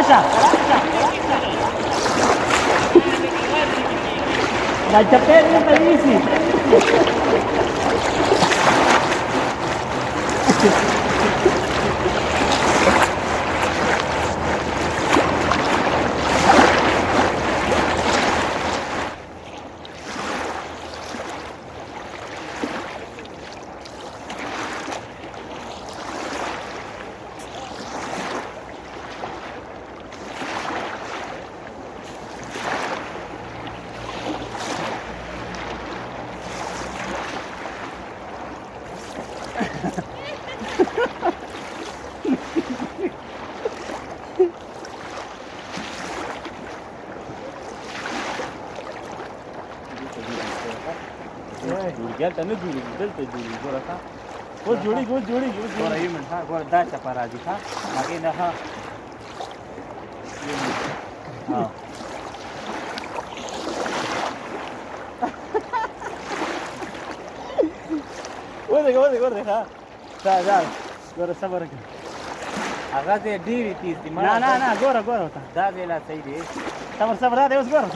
راشه دا چپې دې ته نیسي دلته نه جوړېږي دلته جوړېږي ګوره ښه اوس جوړېږي اوس جوړېږي اوس ګوره یو منټ ښه ګوره دا چپه راځي ښه هغې نه ښه ودرېږه ودرېږه ودرېږه ښه دا ګوره صبر وکړه هغه ځای ډېرې تېز دي نه نه نه ګوره ګوره ورته دا ځای لا صحیح دی صبر صبر دا دی اوس ګوره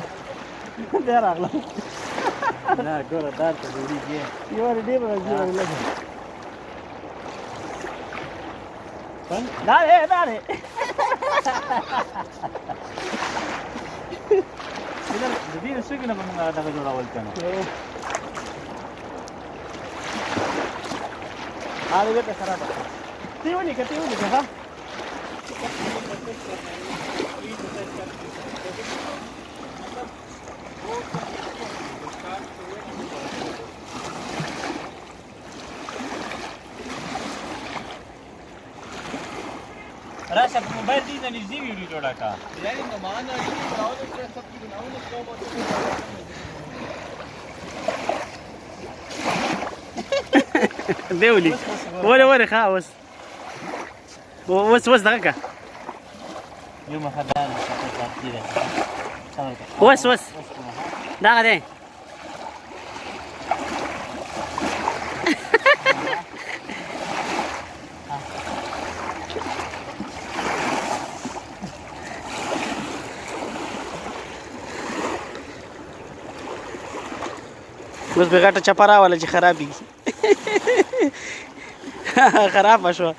بیا راغله نه ګوره دا ته جوړېږي یوارې ډېر راځي یوارې لږه دا دی دا دی د دې د سږي نه به موږ دغه جوړول که نه هغه بېرته خرابه ته یې ولیکه ته یې ولیکه ښه راشه په موبایل دې نه نږدې ویډیو جوړه کړه یعنې نو معنا دی ولي ولې ولې ښه اوس دغه کړه یو مخه دا اوس دغه دی اوس به غټه چپه راوله چې خرابېږي خرابه شوه